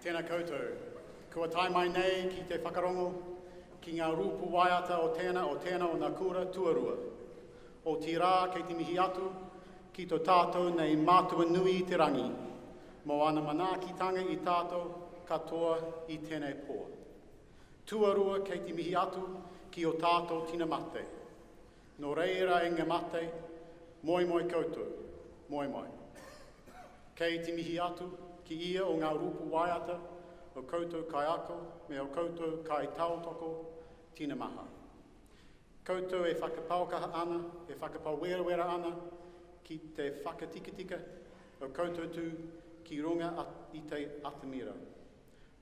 Tēnā koutou. Kua tai mai nei ki te whakarongo, ki ngā rūpu waiata o tēnā o ngā kura tuarua. O tī rā kei te mihi atu, ki tō tātou nei mātua nui i te rangi. Mo ana manaakitanga i tātou katoa i tēnei pō. Tuarua kei te mihi atu, ki o tātou tina mate. No reira e ngā mate, moi moi koutou, moi moi. Kei te mihi atu, ki ia o ngā rūpu waiata, o koutou kai ako, me o koutou kai tautoko, tina maha. Koutou e whakapaukaha ana, e whakapauwera ana, ki te whakatikatika, o koutou tu ki runga i te atamira.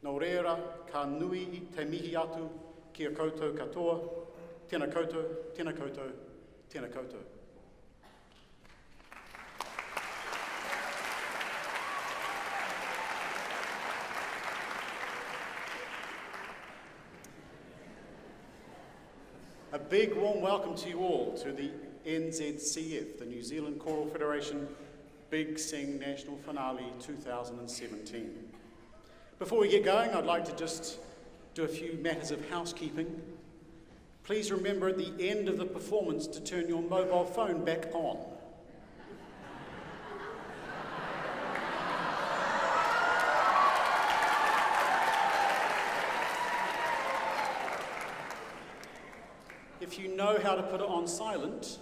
Nō reira, ka nui i te mihi atu, ki a koutou katoa, tēnā koutou, tēnā koutou, tēnā koutou. A big warm welcome to you all to the NZCF, the New Zealand Choral Federation Big Sing National Finale 2017. Before we get going, I'd like to just do a few matters of housekeeping. Please remember at the end of the performance to turn your mobile phone back on. If you know how to put it on silent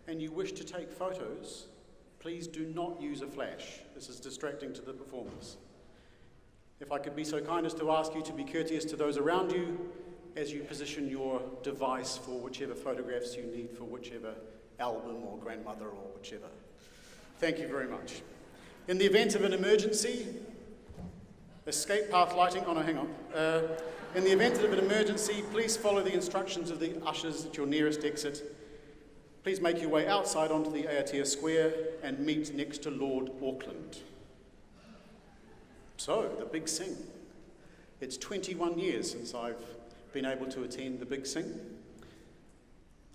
and you wish to take photos, please do not use a flash. This is distracting to the performers. If I could be so kind as to ask you to be courteous to those around you as you position your device for whichever photographs you need for whichever album or grandmother or whichever. Thank you very much. In the event of an emergency, escape path lighting, oh no, hang on. In the event of an emergency, please follow the instructions of the ushers at your nearest exit. Please make your way outside onto the Aotea Square and meet next to Lord Auckland. So, the Big Sing. It's 21 years since I've been able to attend the Big Sing.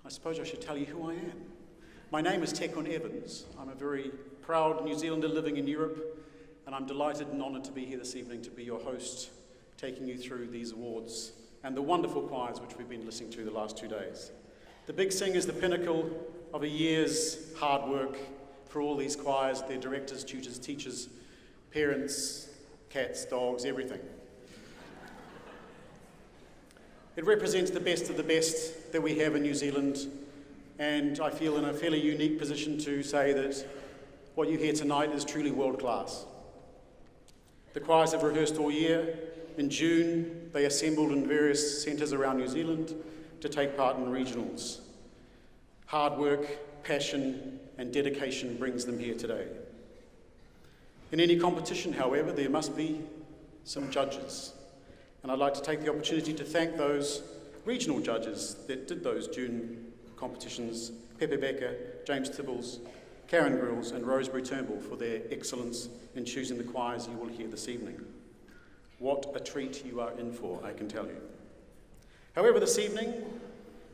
I suppose I should tell you who I am. My name is Tekun Evans. I'm a very proud New Zealander living in Europe, and I'm delighted and honoured to be here this evening to be your host, taking you through these awards and the wonderful choirs which we've been listening to the last 2 days. The Big Sing is the pinnacle of a year's hard work for all these choirs, their directors, tutors, teachers, parents, cats, dogs, everything. It represents the best of the best that we have in New Zealand, and I feel in a fairly unique position to say that what you hear tonight is truly world class. The choirs have rehearsed all year. In June, they assembled in various centres around New Zealand to take part in regionals. Hard work, passion, and dedication brings them here today. In any competition, however, there must be some judges. And I'd like to take the opportunity to thank those regional judges that did those June competitions, Pepe Becker, James Tibbles, Karen Grills, and Rosemary Turnbull for their excellence in choosing the choirs you will hear this evening. What a treat you are in for, I can tell you. However, this evening,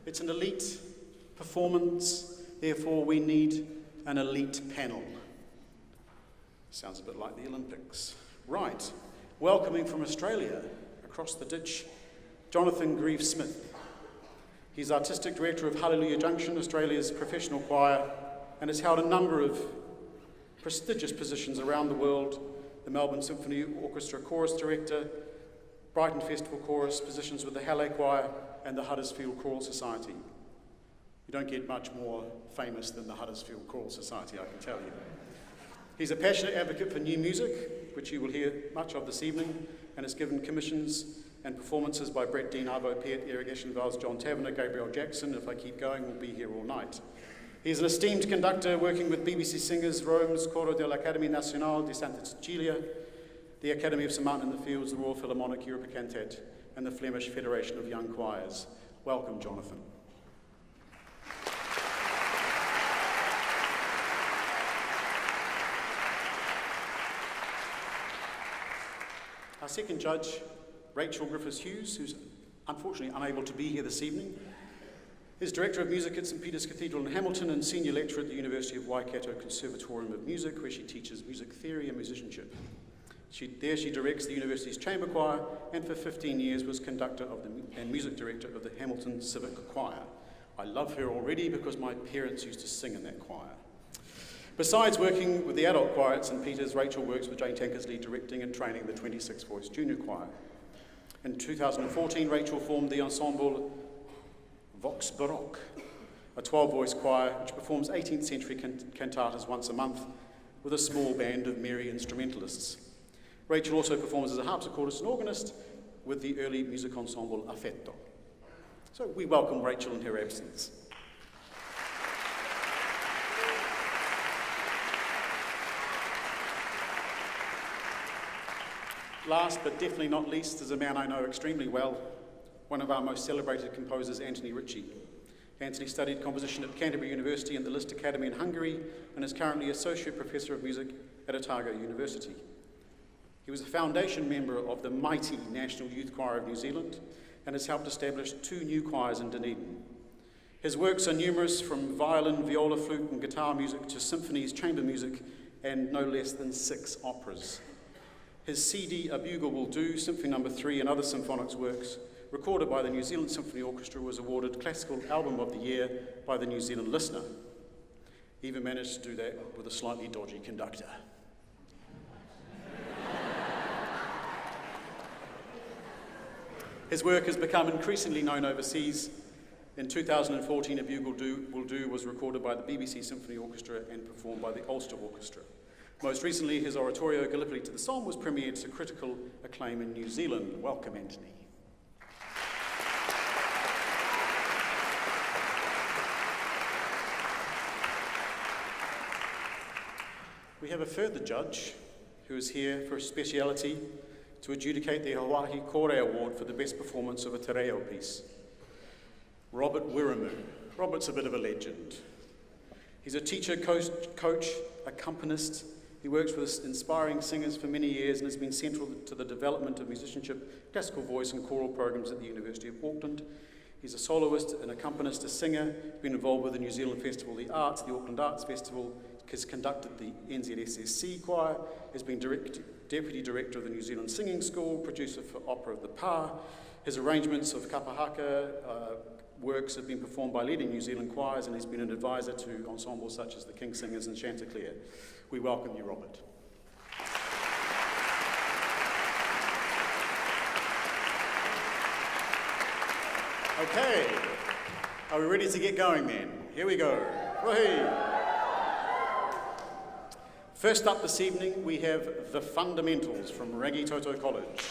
it's an elite performance, therefore we need an elite panel. Sounds a bit like the Olympics. Right, welcoming from Australia, across the ditch, Jonathan Grieve-Smith. He's Artistic Director of Hallelujah Junction, Australia's professional choir, and has held a number of prestigious positions around the world: the Melbourne Symphony Orchestra Chorus Director, Brighton Festival Chorus, positions with the Halle Choir and the Huddersfield Choral Society. You don't get much more famous than the Huddersfield Choral Society, I can tell you. He's a passionate advocate for new music, which you will hear much of this evening, and has given commissions and performances by Brett Dean, Arvo Peart, Irrigation Valves, John Taverner, Gabriel Jackson. If I keep going, we'll be here all night. He's an esteemed conductor working with BBC singers, Rome's Coro dell'Academia Nazionale di Santa Cecilia, the Academy of St Martin in the Fields, the Royal Philharmonic Europa Cantat, and the Flemish Federation of Young Choirs. Welcome, Jonathan. Our second judge, Rachel Griffiths-Hughes, who's unfortunately unable to be here this evening, is Director of Music at St Peter's Cathedral in Hamilton and Senior Lecturer at the University of Waikato Conservatorium of Music, where she teaches music theory and musicianship. There she directs the university's chamber choir and for 15 years was conductor and music director of the Hamilton Civic Choir. I love her already because my parents used to sing in that choir. Besides working with the adult choir at St Peter's, Rachel works with Jane Tankersley directing and training the 26-voice junior choir. In 2014, Rachel formed the ensemble Vox Baroque, a 12-voice choir which performs 18th century cantatas once a month with a small band of merry instrumentalists. Rachel also performs as a harpsichordist and organist with the early music ensemble Affetto. So we welcome Rachel in her absence. Last but definitely not least is a man I know extremely well, one of our most celebrated composers, Anthony Ritchie. Anthony studied composition at Cantabile University and the Liszt Academy in Hungary and is currently Associate Professor of Music at Otago University. He was a foundation member of the mighty National Youth Choir of New Zealand and has helped establish 2 new choirs in Dunedin. His works are numerous, from violin, viola, flute and guitar music to symphonies, chamber music and no less than 6 operas. His CD, A Bugle Will Do, Symphony No. 3 and other symphonics works, recorded by the New Zealand Symphony Orchestra, was awarded Classical Album of the Year by the New Zealand Listener. He even managed to do that with a slightly dodgy conductor. His work has become increasingly known overseas. In 2014, A Bugle Will Do was recorded by the BBC Symphony Orchestra and performed by the Ulster Orchestra. Most recently, his oratorio, Gallipoli to the Somme, was premiered to critical acclaim in New Zealand. Welcome, Anthony. We have a further judge who is here for a speciality to adjudicate the Hawaii Kore Award for the best performance of a te reo piece. Robert Wiramu. Robert's a bit of a legend. He's a teacher, coach, accompanist. He works with inspiring singers for many years and has been central to the development of musicianship, classical voice and choral programs at the University of Auckland. He's a soloist, an accompanist, a singer, been involved with the New Zealand Festival of the Arts, the Auckland Arts Festival, has conducted the NZSSC choir, has been Deputy Director of the New Zealand Singing School, producer for Opera of the Pa. His arrangements of kapahaka works have been performed by leading New Zealand choirs and he's been an advisor to ensembles such as the King Singers and Chanticleer. We welcome you, Robert. Okay, are we ready to get going then? Here we go. Wahey! First up this evening, we have The Fundamentals from Rangitoto College.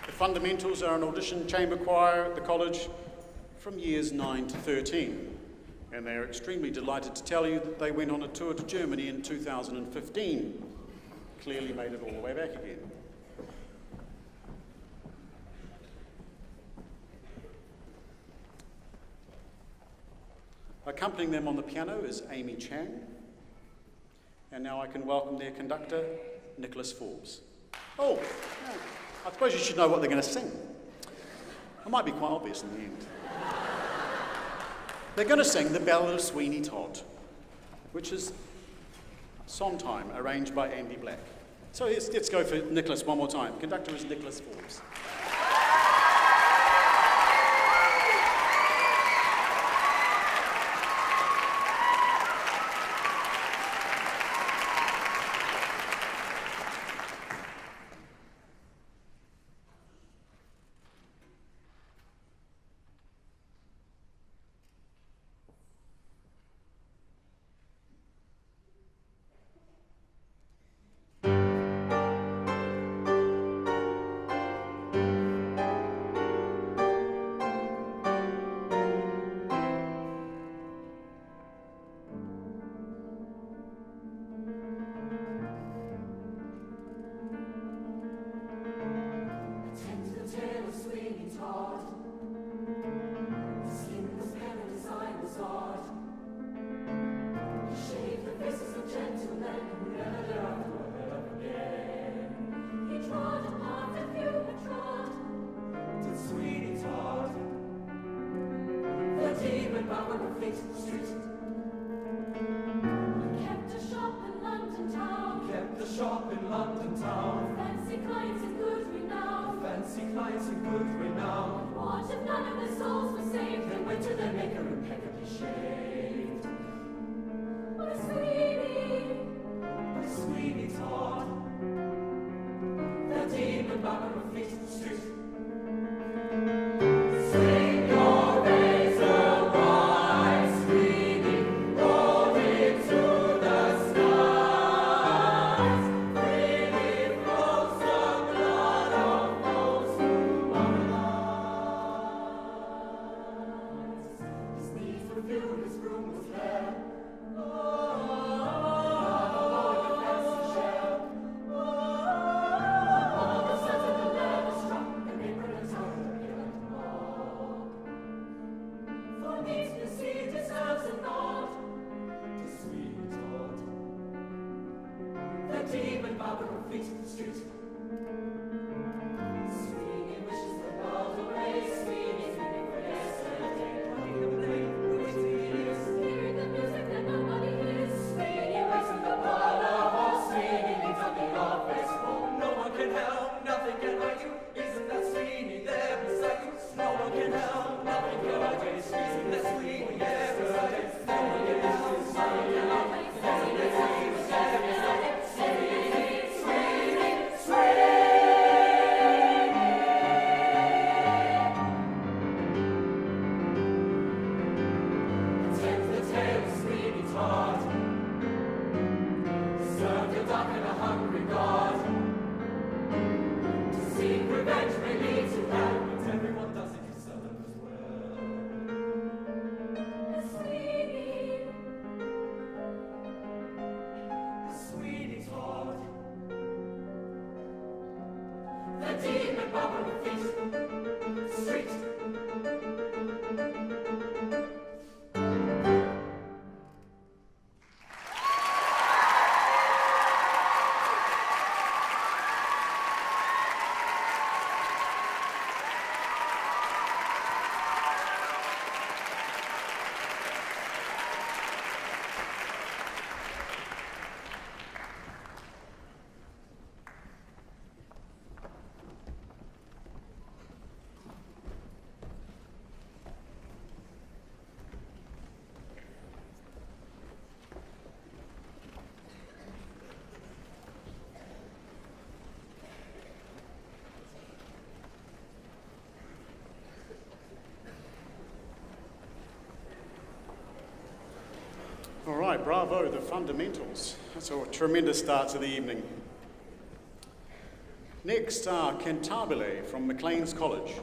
The Fundamentals are an audition chamber choir at the college from years 9 to 13. And they're extremely delighted to tell you that they went on a tour to Germany in 2015. Clearly made it all the way back again. Accompanying them on the piano is Amy Chang. And now I can welcome their conductor, Nicholas Forbes. Oh, I suppose you should know what they're going to sing. It might be quite obvious in the end. They're going to sing the Ballad of Sweeney Todd, which is Sondheim, arranged by Andy Black. So let's go for Nicholas one more time. Conductor is Nicholas Forbes. Fleet Street. We kept a shop in London town. Kept a shop in London town. Fancy clients in good renown. Fancy clients in good renown. What if none of their souls were saved? They went to their maker impeccably shaved. My Sweeney Todd, the demon barber of Fleet Street. Swing your razor wide, Sweeney, roll it to the skies. Freely flows the blood of those who are alive. His knees were filled, his room was bare. Demon barber of Fleet Street. Sweeney wishes the world away. Sweeney feeling for yesterday. Putting the blame which he is. hearing the music that nobody hears. Sweeney waits in the parlor hall. Sweeney leads on the office wall. No one can help, nothing can hide you. Isn't that Sweeney there beside you? No one can help, nothing can hide you. Isn't that Sweeney there beside you? No one can help, nothing can hide you. Isn't that Sweeney there beside you? All right, bravo, the fundamentals. That's a tremendous start to the evening. Next are Cantabile from Maclean's College.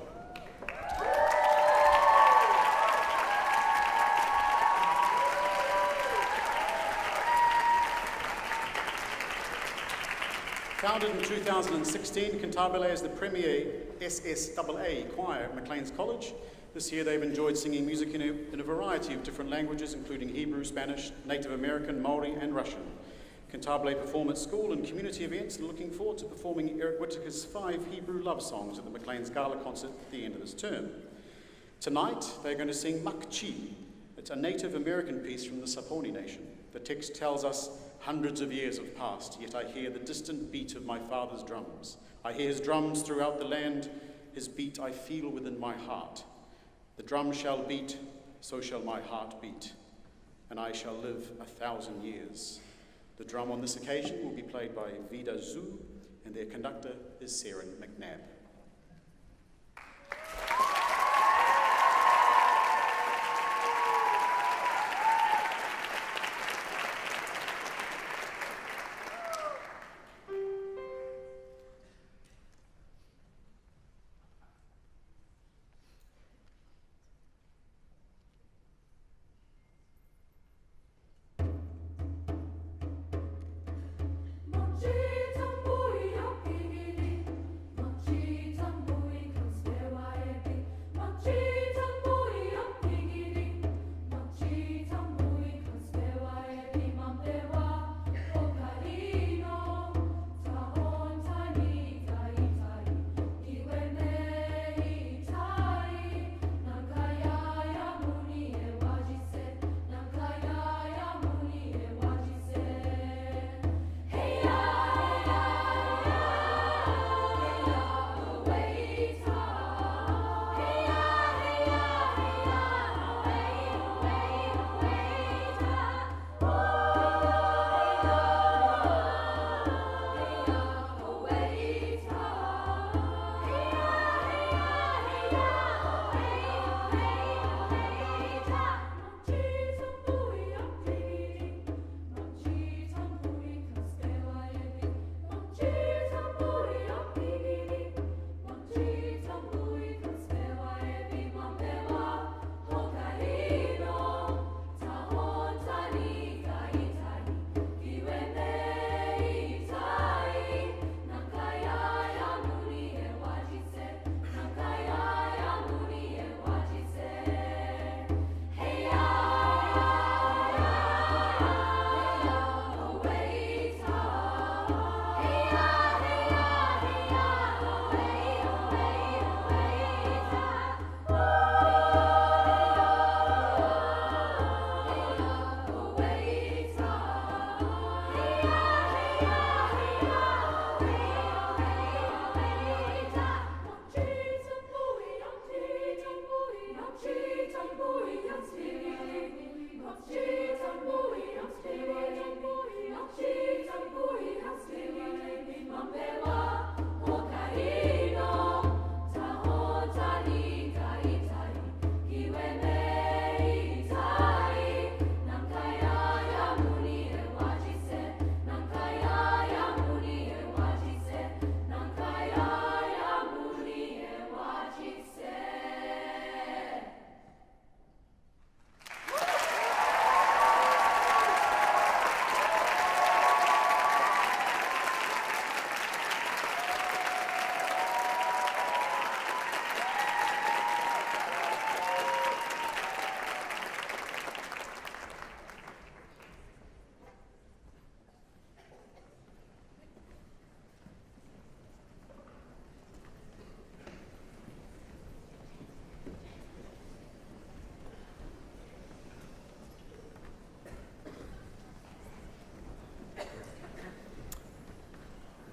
Founded in 2016, Cantabile is the premier SSAA choir at Maclean's College. This year they've enjoyed singing music in a variety of different languages, including Hebrew, Spanish, Native American, Maori and Russian. Cantabile perform at school and community events and looking forward to performing Eric Whittaker's 5 Hebrew love songs at the Maclean's Gala concert at the end of this term. Tonight they're going to sing Makchi. It's a Native American piece from the Saponi Nation. The text tells us, "Hundreds of years have passed, yet I hear the distant beat of my father's drums. I hear his drums throughout the land, his beat I feel within my heart. The drum shall beat, so shall my heart beat, and I shall live 1,000 years. The drum on this occasion will be played by Vida Zhu, and their conductor is Sarah McNabb. Machi tamboya pigili, machi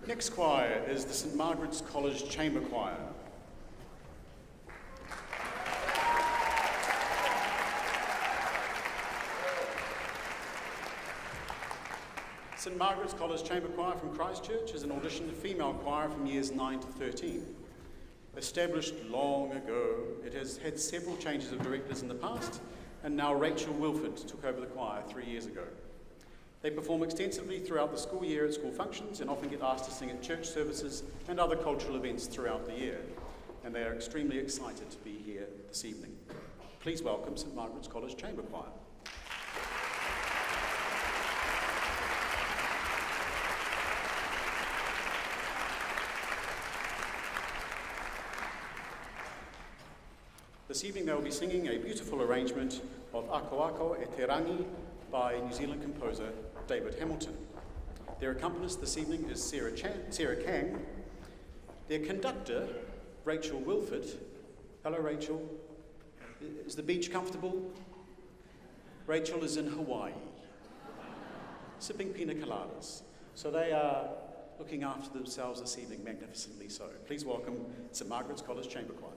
Next choir is the St Margaret's College Chamber Choir. St Margaret's College Chamber Choir from Christchurch is an auditioned female choir from years 9 to 13. Established long ago, it has had several changes of directors in the past, and now Rachel Wilford took over the choir 3 years ago. They perform extensively throughout the school year at school functions and often get asked to sing at church services and other cultural events throughout the year. And they are extremely excited to be here this evening. Please welcome St Margaret's College Chamber Choir. This evening they will be singing a beautiful arrangement of Ako Ako e Te Rangi by New Zealand composer David Hamilton. Their accompanist this evening is Sarah Kang. Their conductor, Rachel Wilford. Hello, Rachel. Is the beach comfortable? Rachel is in Hawaii, sipping pina coladas. So they are looking after themselves this evening magnificently so. Please welcome St Margaret's College Chamber Choir.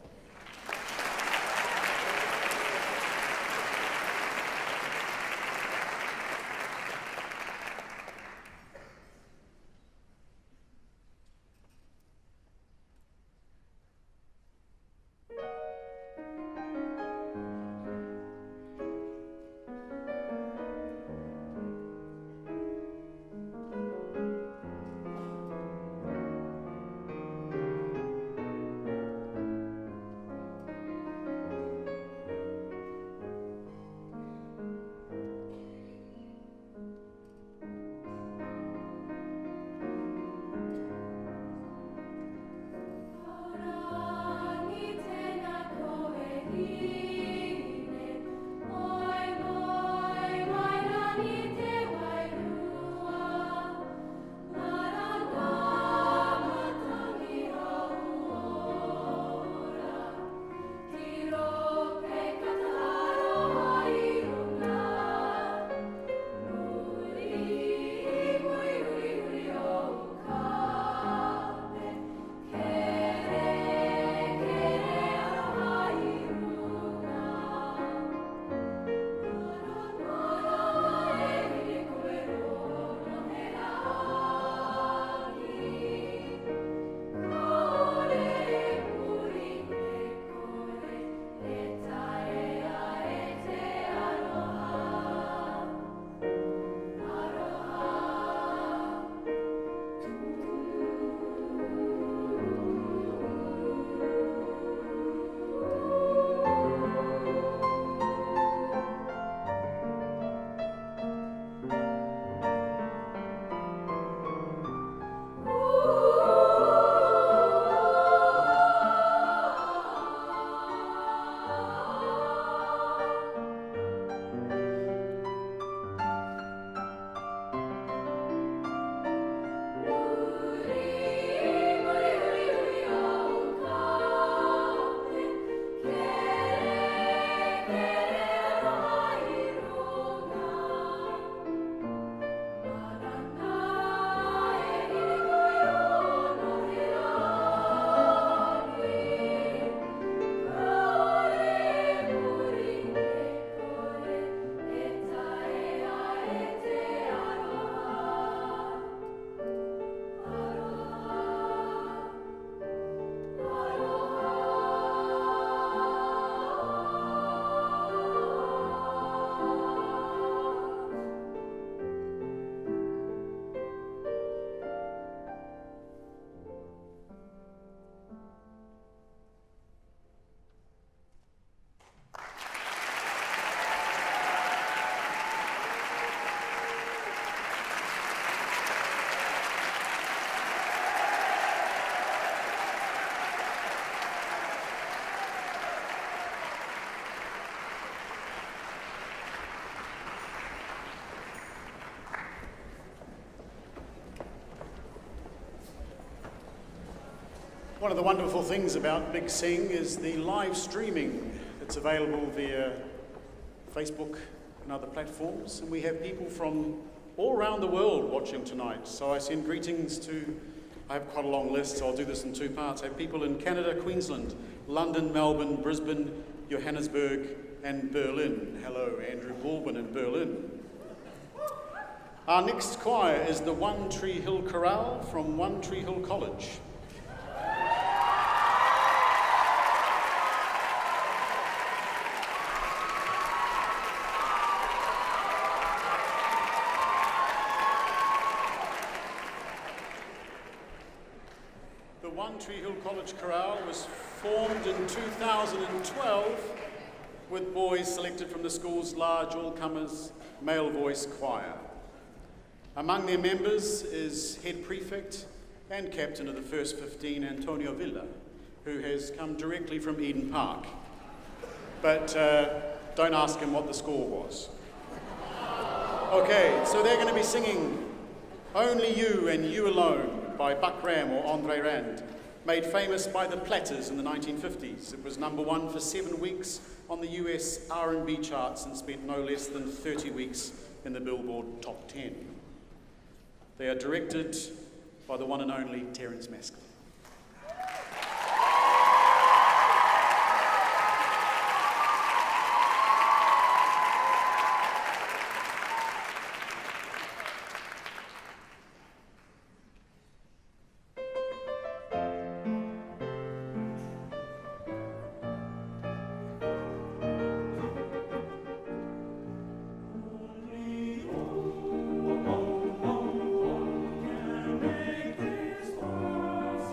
One of the wonderful things about Big Sing is the live streaming that's available via Facebook and other platforms, and we have people from all around the world watching tonight. So I send greetings to I have quite a long list, so I'll do this in two parts. I have people in Canada, Queensland, London, Melbourne, Brisbane, Johannesburg, and Berlin. Hello, Andrew Baldwin in Berlin. Our next choir is the One Tree Hill Chorale from One Tree Hill College. The One Tree Hill College Chorale was formed in 2012 with boys selected from the school's large all-comers male voice choir. Among their members is head prefect and captain of the first 15, Antonio Villa, who has come directly from Eden Park. But don't ask him what the score was. Okay, so they're going to be singing Only You and You Alone by Buck Ram or Andre Rand, made famous by the Platters in the 1950s. It was #1 for 7 weeks on the US R&B charts and spent no less than 30 weeks in the Billboard Top 10. They are directed by the one and only Terence Maskell. Make this world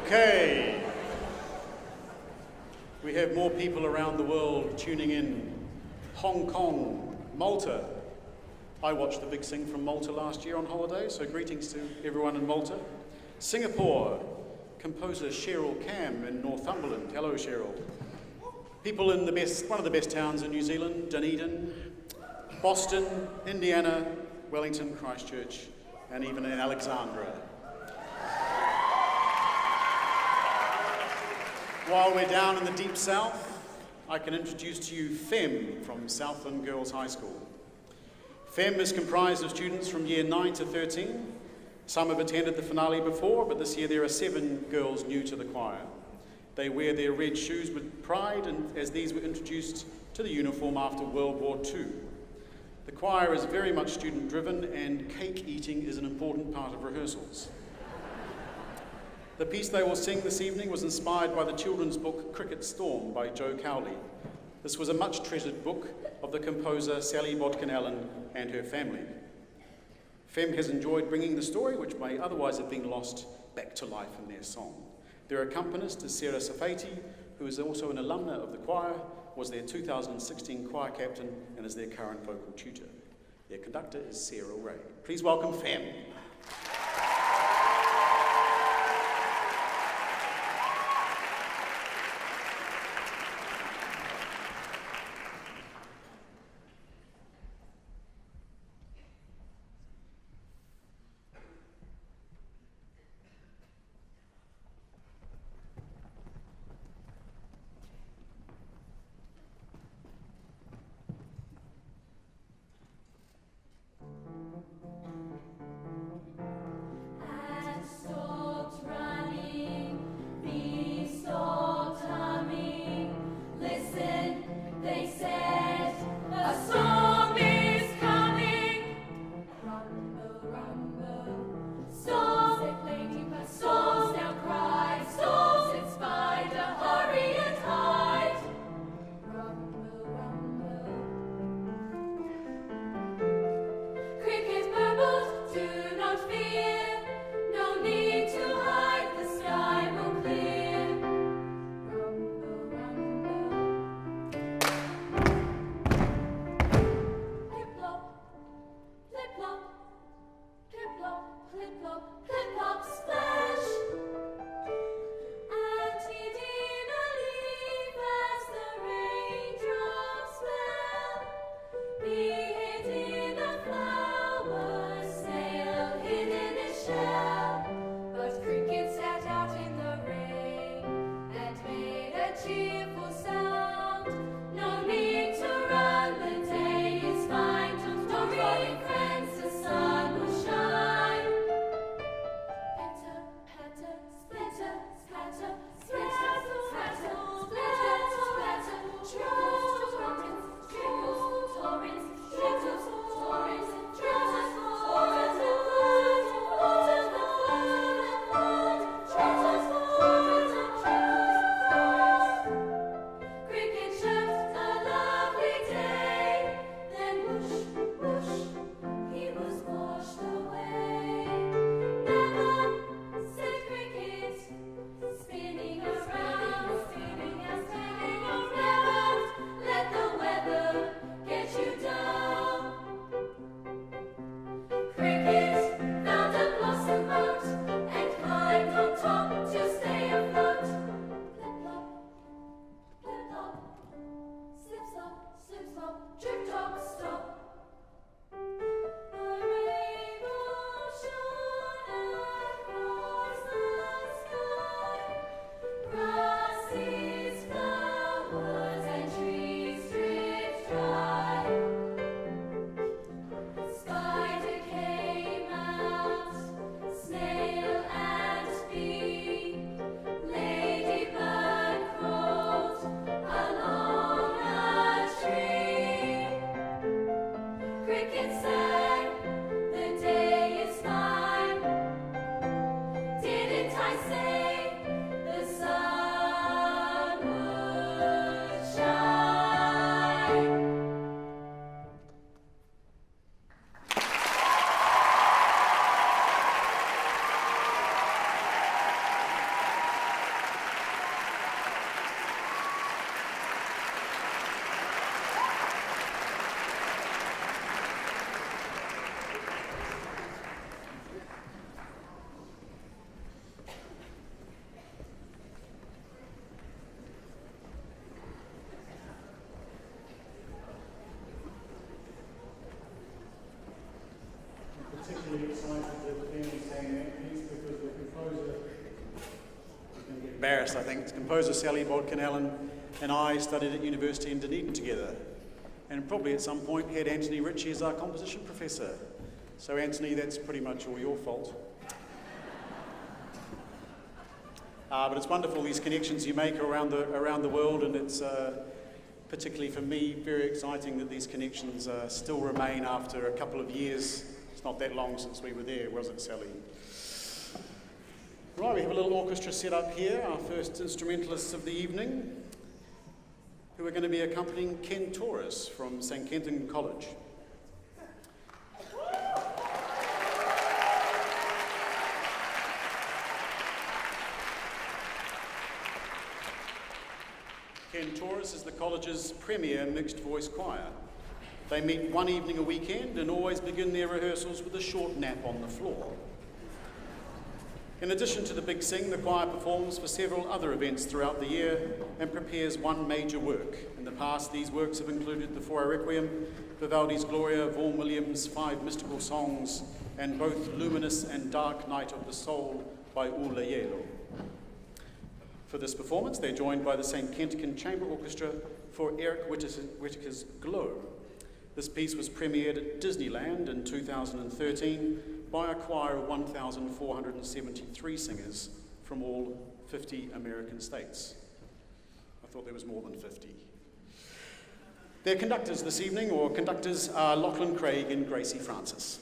Okay. We have more people around the world tuning in. Hong Kong, Malta. I watched the Big Sing from Malta last year on holiday, so greetings to everyone in Malta. Singapore, composer Cheryl Cam in Northumberland. Hello, Cheryl. People in one of the best towns in New Zealand, Dunedin, Boston, Indiana, Wellington, Christchurch, and even in Alexandra. While we're down in the deep south, I can introduce to you FEM from Southland Girls High School. FEM is comprised of students from year 9 to 13. Some have attended the finale before, but this year there are 7 girls new to the choir. They wear their red shoes with pride, and as these were introduced to the uniform after World War II. The choir is very much student-driven, and cake eating is an important part of rehearsals. The piece they will sing this evening was inspired by the children's book Cricket Storm by Joe Cowley. This was a much-treasured book of the composer Sally Bodkin Allen and her family. FEM has enjoyed bringing the story, which may otherwise have been lost, back to life in their song. Their accompanist is Sarah Safati, who is also an alumna of the choir, was their 2016 choir captain, and is their current vocal tutor. Their conductor is Sarah Ray. Please welcome FEM. embarrassed, I think. Composer Sally Bodkin-Allen and I studied at university in Dunedin together, and probably at some point had Anthony Ritchie as our composition professor. So Anthony, that's pretty much all your fault. But it's wonderful, these connections you make around the world, and it's particularly for me very exciting that these connections still remain after a couple of years. It's not that long since we were there, was it, Sally? Right, we have a little orchestra set up here, our first instrumentalists of the evening, who are going to be accompanying Cantare from St. Kenton College. Cantare is the college's premier mixed voice choir. They meet one evening a weekend and always begin their rehearsals with a short nap on the floor. In addition to the big sing, the choir performs for several other events throughout the year and prepares one major work. In the past, these works have included the Four Requiem, Vivaldi's Gloria, Vaughan Williams' 5 mystical songs, and both Luminous and Dark Night of the Soul by Ulla Yelo. For this performance, they're joined by the St. Kenton Chamber Orchestra for Eric Whittaker's Glow. This piece was premiered at Disneyland in 2013 by a choir of 1,473 singers from all 50 American states. I thought there was more than 50. Their conductors this evening, or conductors, are Lachlan Craig and Gracie Francis.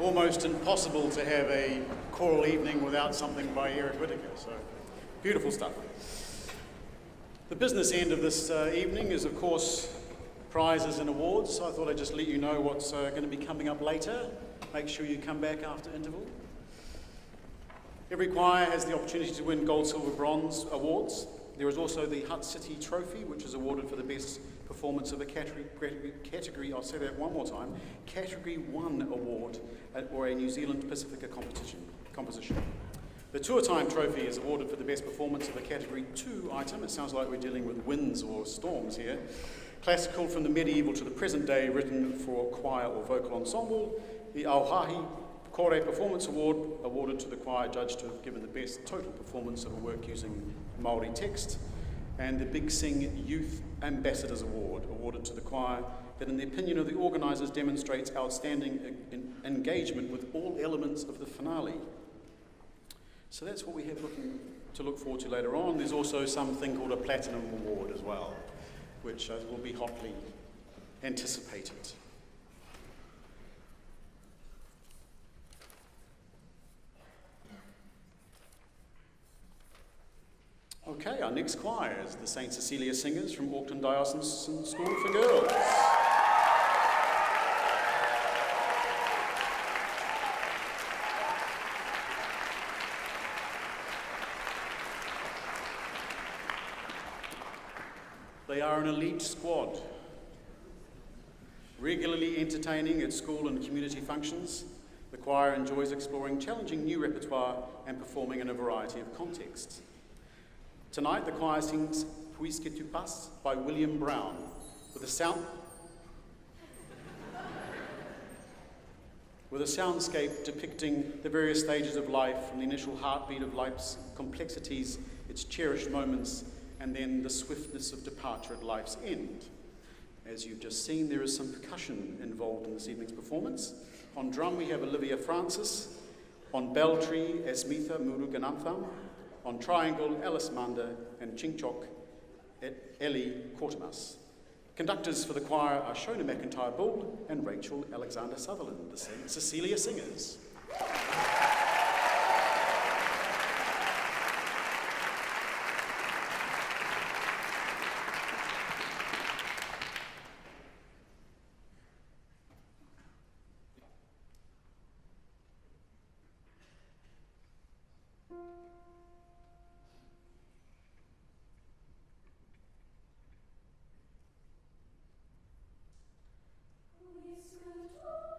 almost impossible to have a choral evening without something by Eric Whittaker, so beautiful stuff. The business end of this evening is, of course, prizes and awards, so I thought I'd just let you know what's going to be coming up later. Make sure you come back after interval. Every choir has the opportunity to win gold, silver, bronze awards. There is also the Hutt City Trophy, which is awarded for the best performance of a category, I'll say that one more time, Category 1 award or a New Zealand Pacifica composition. The Tour Time Trophy is awarded for the best performance of a Category 2 item. It sounds like we're dealing with winds or storms here. Classical from the medieval to the present day, written for choir or vocal ensemble. The Auhahi Kore Performance Award, awarded to the choir judge to have given the best total performance of a work using Māori text. And the Big Sing Youth Ambassadors Award, awarded to the choir that, in the opinion of the organisers, demonstrates outstanding engagement with all elements of the finale. So that's what we have to look forward to later on. There's also something called a Platinum Award as well, which will be hotly anticipated. Okay, our next choir is the St. Cecilia Singers from Auckland Diocesan School for Girls. They are an elite squad, regularly entertaining at school and community functions. The choir enjoys exploring challenging new repertoire and performing in a variety of contexts. Tonight, the choir sings Puisque tu passes by William Brown with a soundscape depicting the various stages of life, from the initial heartbeat of life's complexities, its cherished moments, and then the swiftness of departure at life's end. As you've just seen, there is some percussion involved in this evening's performance. On drum, we have Olivia Francis. On belltree, Esmitha Muruganantham. On triangle, Alice Manda, and Chingchok, Ellie Kortemas. Conductors for the choir are Shona McIntyre Bull and Rachel Alexander Sutherland, the Cecilia Singers. Puisque tu passes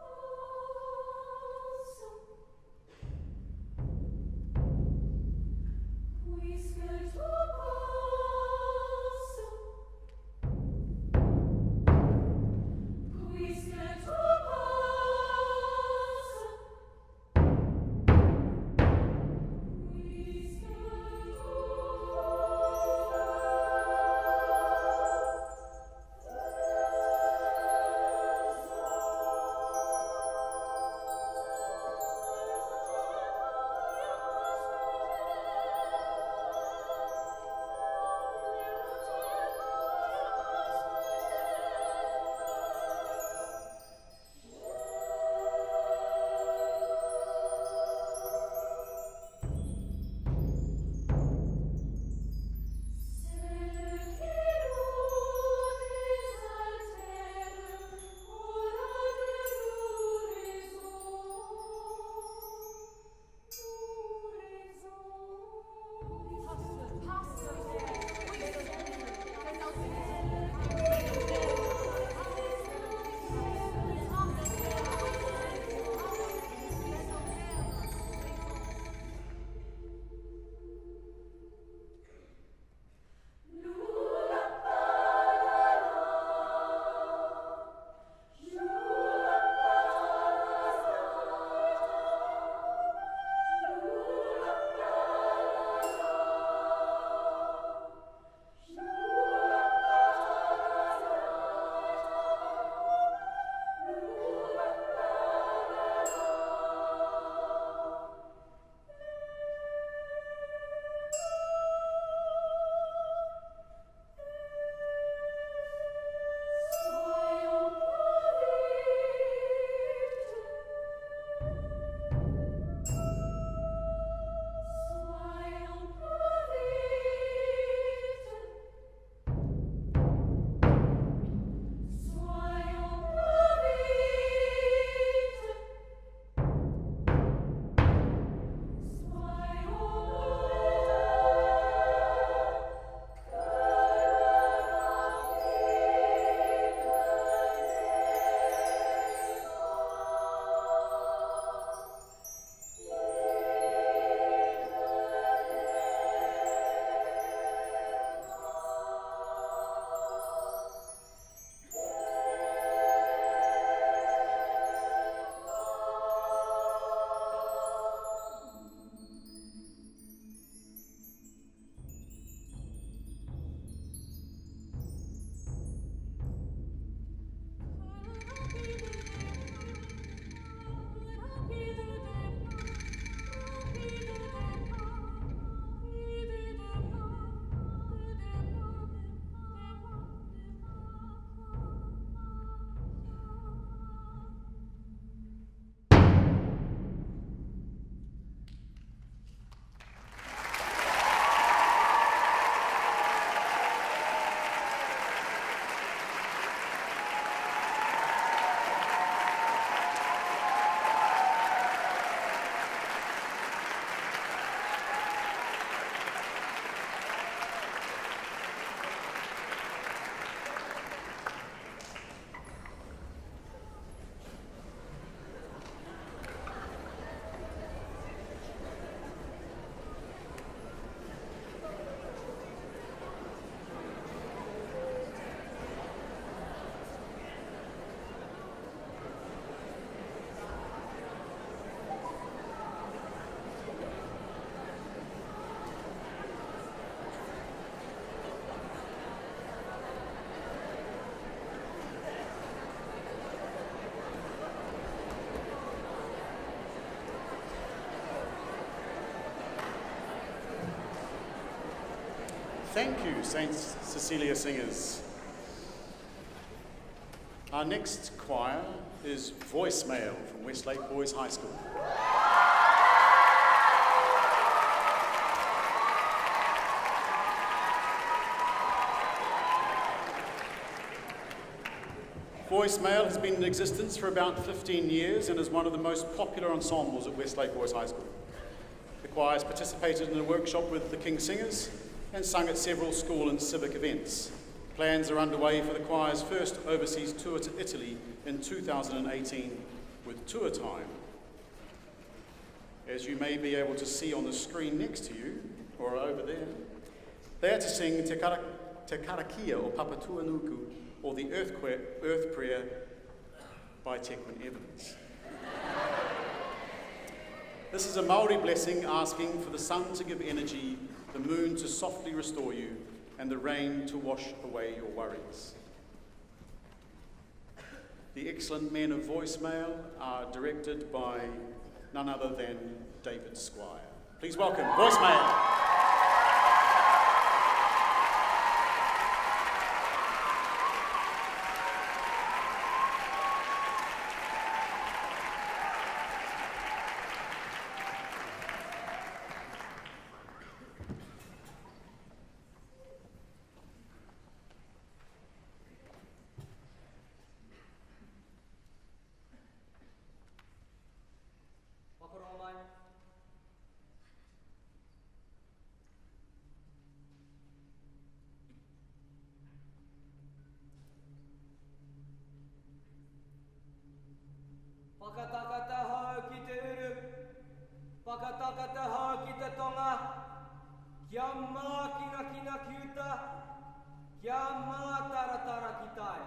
Thank you, St. Cecilia singers. Our next choir is Voicemail from Westlake Boys High School. Voicemail has been in existence for about 15 years and is one of the most popular ensembles at Westlake Boys High School. The choir has participated in a workshop with the King Singers and sung at several school and civic events. Plans are underway for the choir's first overseas tour to Italy in 2018 with tour time. As you may be able to see on the screen next to you, or over there, they are to sing Te Karakia or Papatuanuku, or the Earth Prayer by Tequin Evans. This is a Maori blessing asking for the sun to give energy, the moon to softly restore you, and the rain to wash away your worries. The excellent men of Voicemail are directed by none other than David Squire. Please welcome Voicemail. Whakatakataha ki te uru, whakatakataha ki te tonga, kia mā kina ki uta, kia mā taratara ki tae.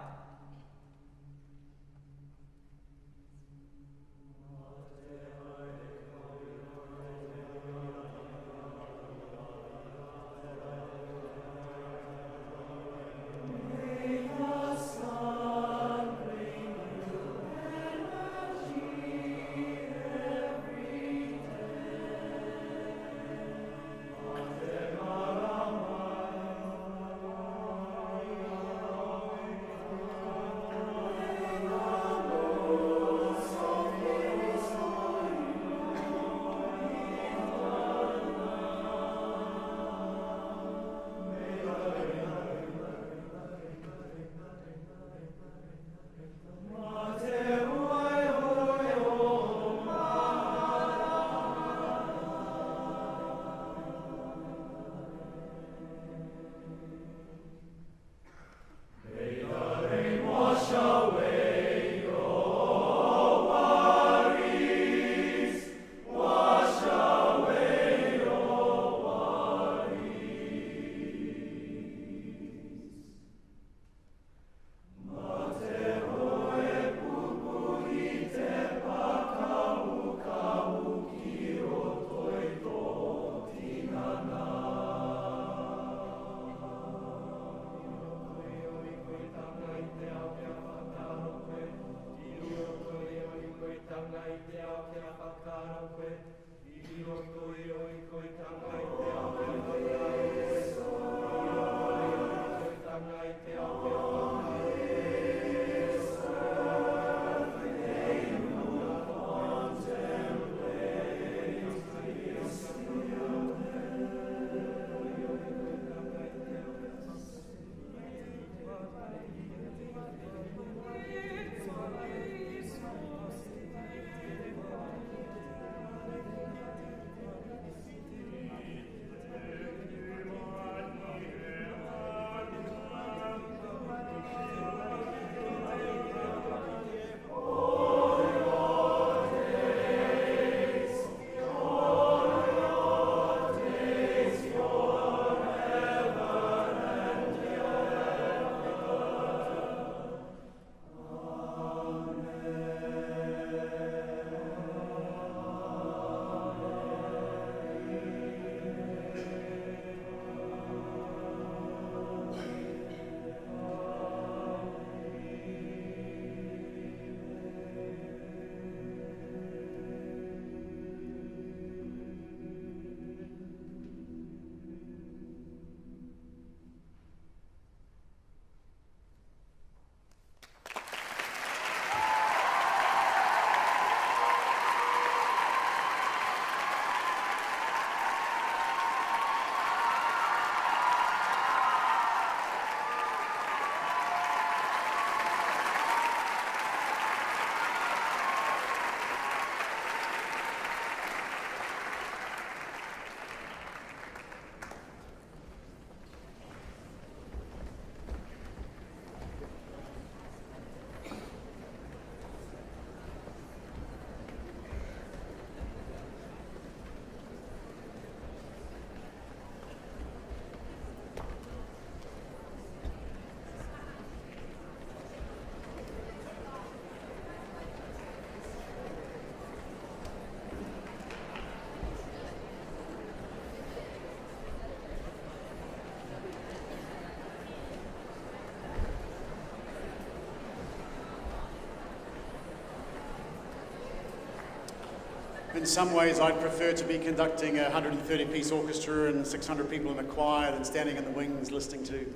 In some ways, I'd prefer to be conducting a 130-piece orchestra and 600 people in a choir than standing in the wings listening to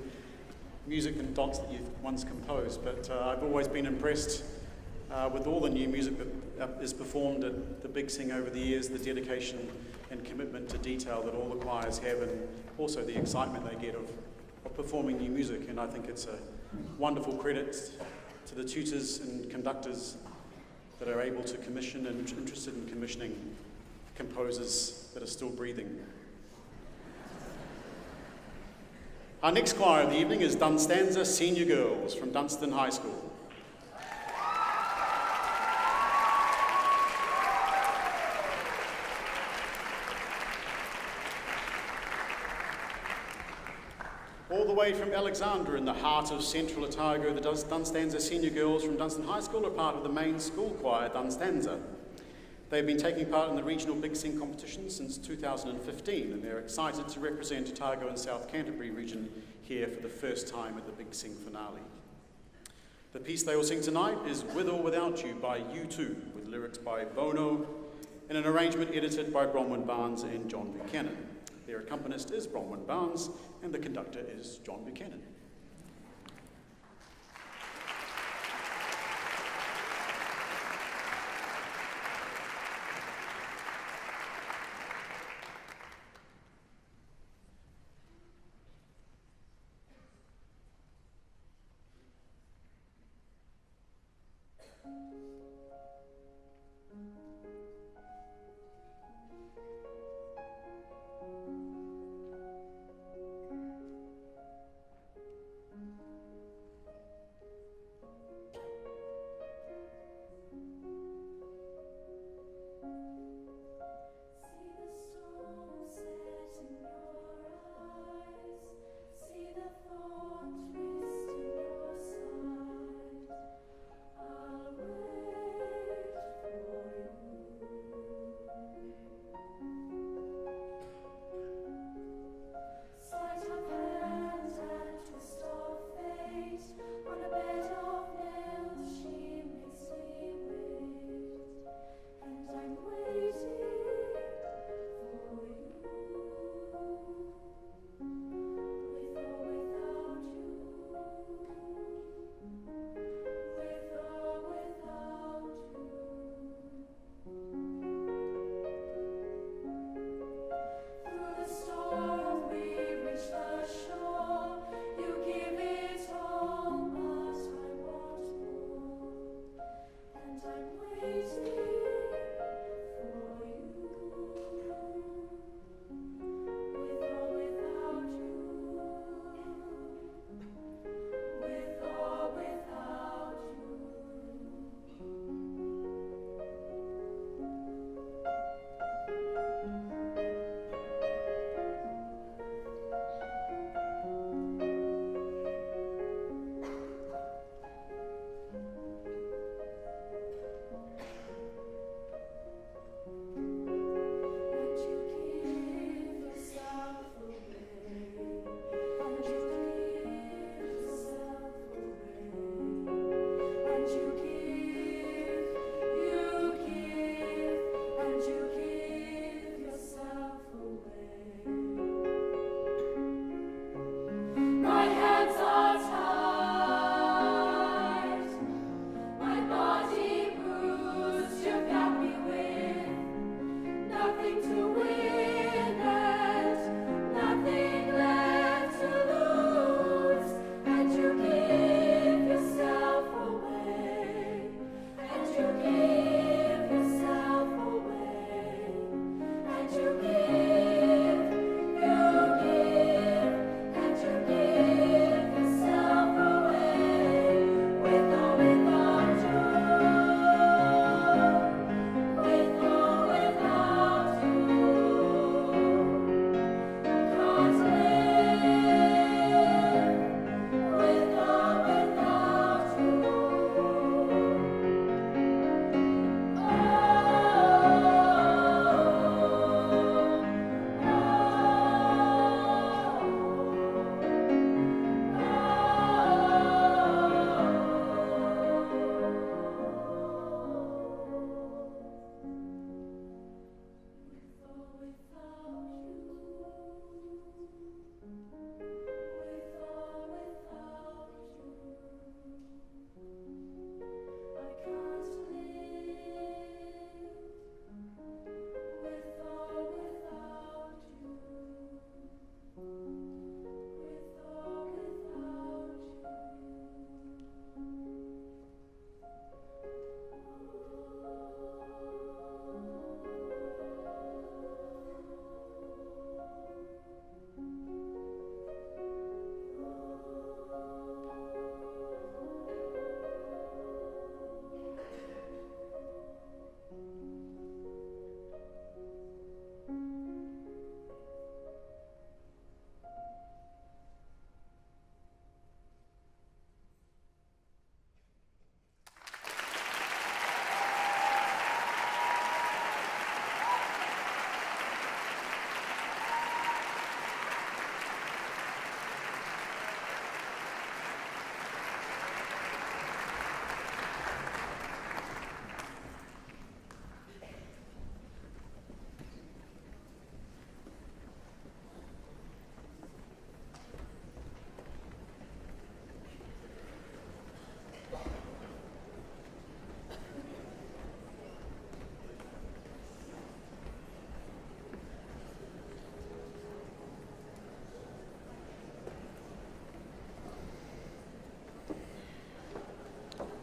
music and dance that you've once composed. But I've always been impressed with all the new music that is performed at the Big Sing over the years, the dedication and commitment to detail that all the choirs have, and also the excitement they get of performing new music. And I think it's a wonderful credit to the tutors and conductors that are able to commission and interested in commissioning composers that are still breathing. Our next choir of the evening is Dunstan's Senior Girls from Dunstan High School. All the way from Alexandra in the heart of central Otago, the Dunstan's Senior Girls from Dunstan High School are part of the main school choir, Dunstanza. They've been taking part in the regional Big Sing competition since 2015, and they're excited to represent Otago and South Canterbury region here for the first time at the Big Sing finale. The piece they will sing tonight is With or Without You by U2, with lyrics by Bono, and an arrangement edited by Bronwyn Barnes and John Buchanan. Their accompanist is Bronwyn Barnes, and the conductor is John Buchanan.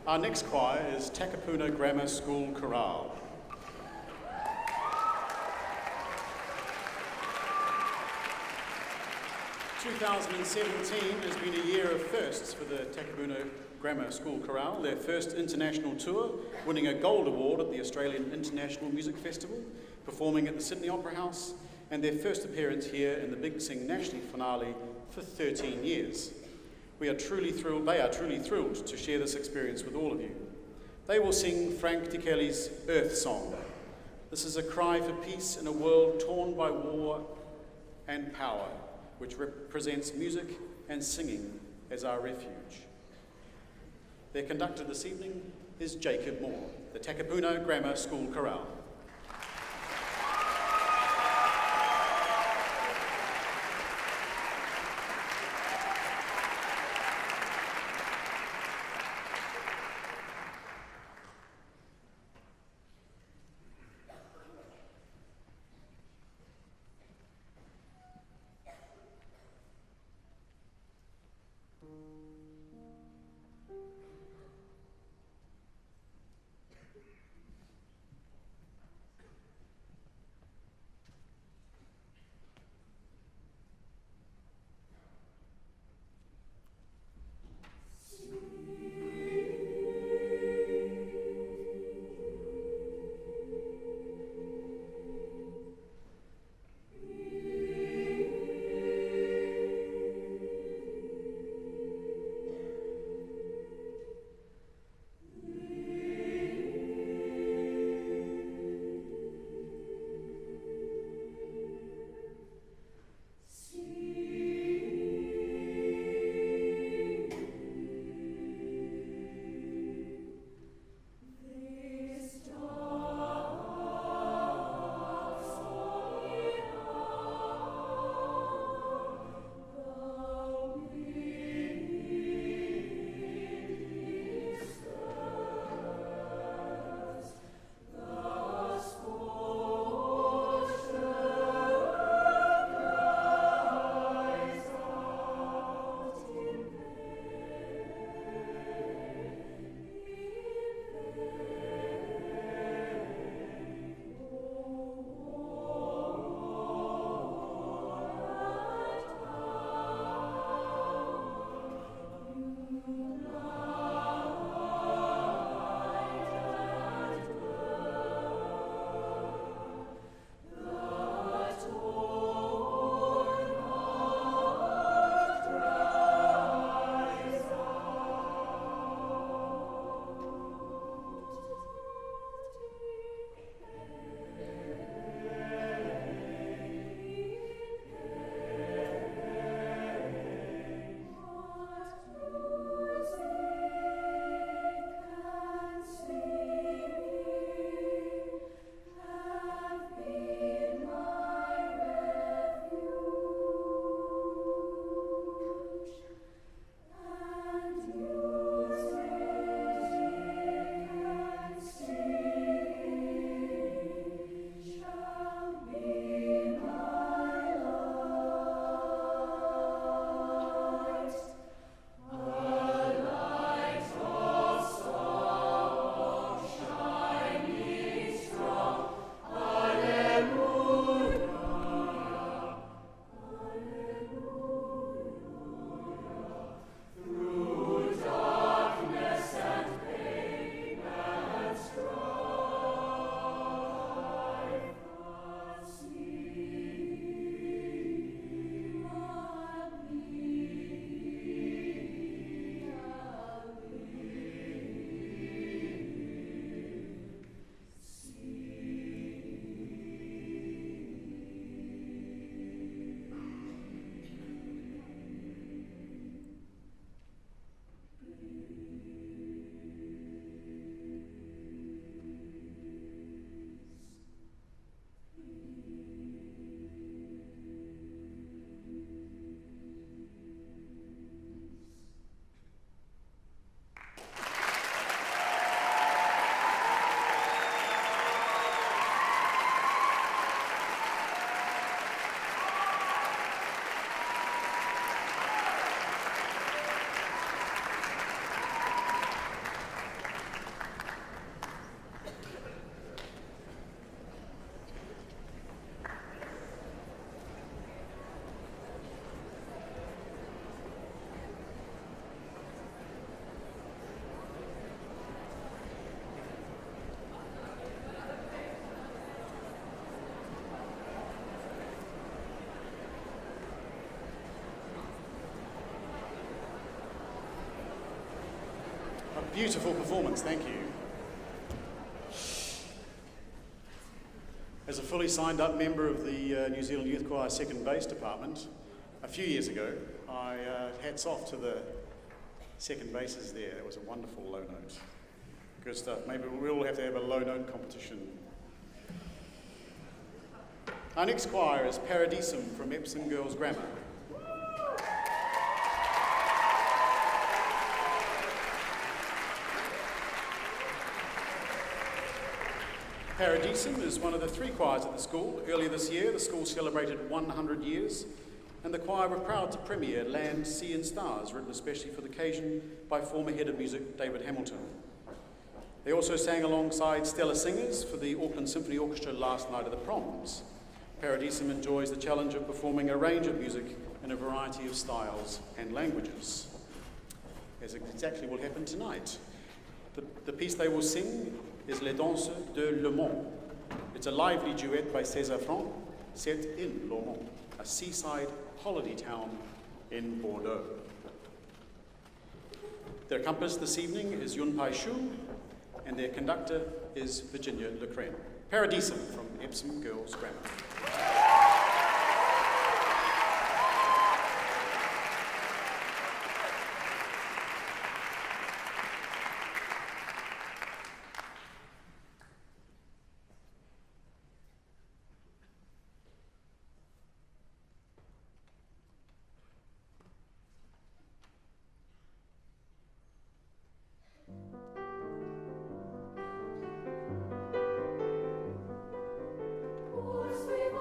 Our next choir is Takapuna Grammar School Chorale. 2017 has been a year of firsts for the Takapuna Grammar School Chorale. Their first international tour, winning a gold award at the Australian International Music Festival, performing at the Sydney Opera House, and their first appearance here in the Big Sing National Finale for 13 years. They are truly thrilled to share this experience with all of you. They will sing Frank de Kelly's Earth Song. This is a cry for peace in a world torn by war and power, which represents music and singing as our refuge. Their conductor this evening is Jacob Moore, the Takapuna Grammar School Chorale. Beautiful performance, thank you. As a fully signed up member of the New Zealand Youth Choir Second Bass Department, a few years ago, hats off to the second basses there. That was a wonderful low note. Good stuff. Maybe we'll have to have a low note competition. Our next choir is Paradiso from Epsom Girls Grammar. Paradiso is one of the three choirs at the school. Earlier this year, the school celebrated 100 years, and the choir were proud to premiere Land, Sea and Stars, written especially for the occasion by former head of music David Hamilton. They also sang alongside stellar singers for the Auckland Symphony Orchestra last night at the Proms. Paradiso enjoys the challenge of performing a range of music in a variety of styles and languages, as exactly will happen tonight. The piece they will sing is Les Danses de Le Mans. It's a lively duet by César Franck, set in Le Mans, a seaside holiday town in Bordeaux. Their accompanist this evening is Yun Pai Shu, and their conductor is Virginia Lecren. Paradiso from Epsom Girls Grammar. Poor sweet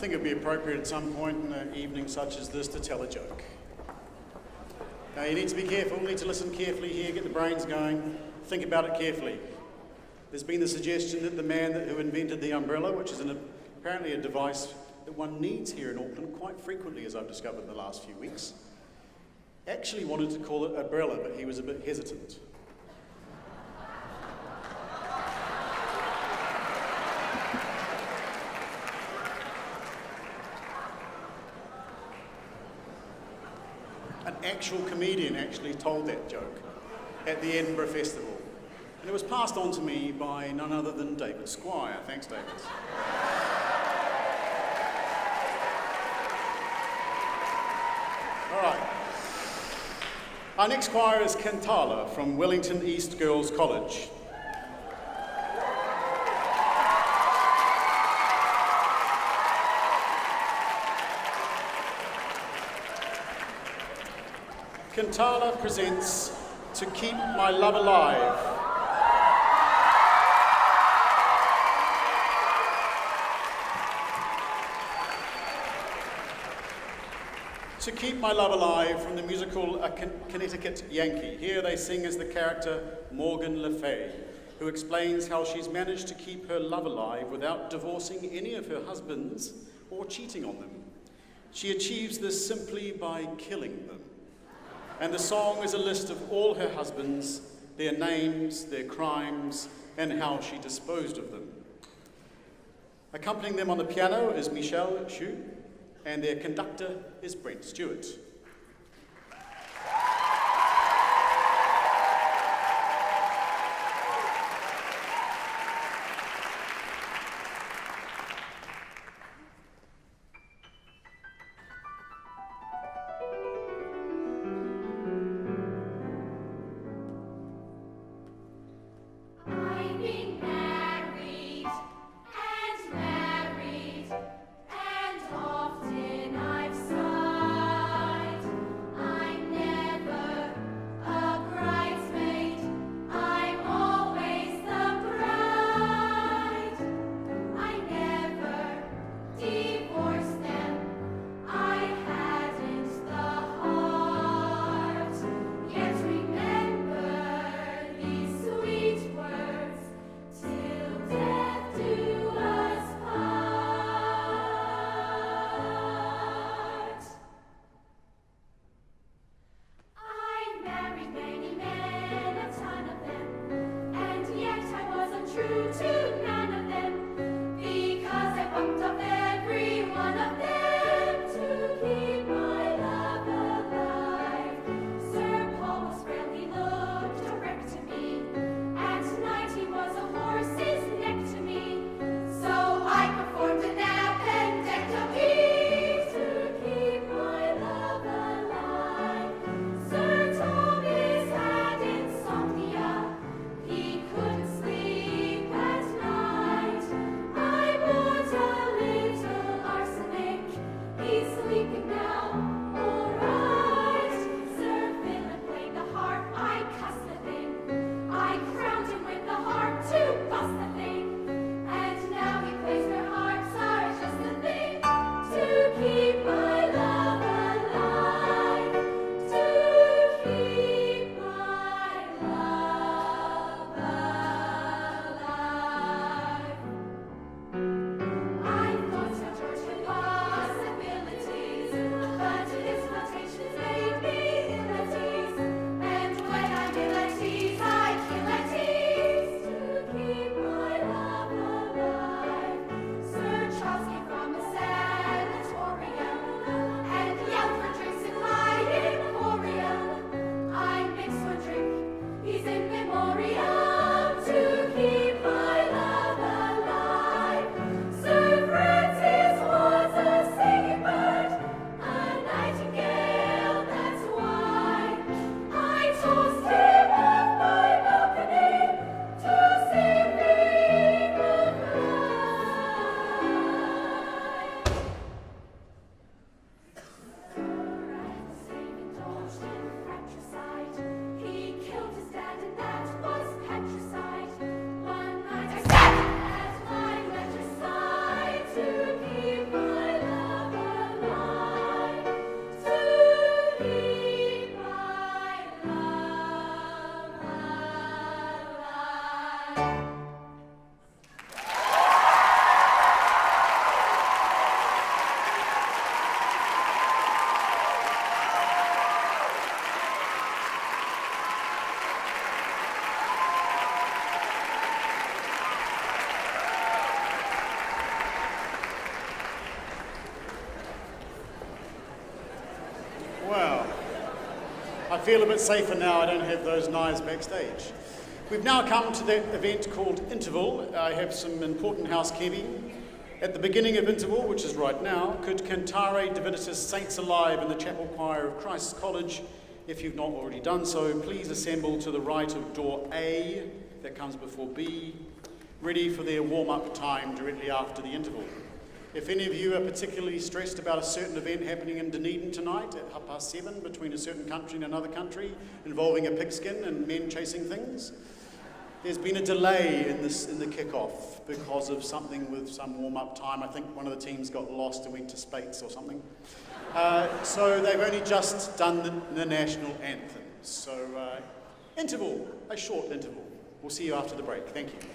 think it'd be appropriate at some point in an evening such as this to tell a joke. Now, you need to be careful, need to listen carefully here, get the brains going, think about it carefully. There's been the suggestion that the man who invented the umbrella, which is apparently a device that one needs here in Auckland quite frequently, as I've discovered in the last few weeks, actually wanted to call it umbrella, but he was a bit hesitant. An actual comedian actually told that joke at the Edinburgh Festival. And it was passed on to me by none other than David Squire. Thanks, David. All right. Our next choir is Cantare from Wellington East Girls College. Cantare presents To Keep My Love Alive. To Keep My Love Alive from the musical A Connecticut Yankee. Here they sing as the character Morgan Le Fay, who explains how she's managed to keep her love alive without divorcing any of her husbands or cheating on them. She achieves this simply by killing them. And the song is a list of all her husbands, their names, their crimes, and how she disposed of them. Accompanying them on the piano is Michelle Chu, and their conductor is Brent Stewart. I've been married and often I've sighed. feel a bit safer now. I don't have those knives backstage. We've now come to that event called Interval. I have some important housekeeping. At the beginning of Interval, which is right now, could Cantare Divinitas Saints Alive in the chapel choir of Christ's College, if you've not already done so, please assemble to the right of door A, that comes before B, ready for their warm-up time directly after the interval. If any of you are particularly stressed about a certain event happening in Dunedin tonight at 7:30 between a certain country and another country, involving a pigskin and men chasing things, there's been a delay in the kick-off because of something with some warm-up time. I think one of the teams got lost and went to Spates or something. So they've only just done the national anthem. So interval, a short interval. We'll see you after the break. Thank you.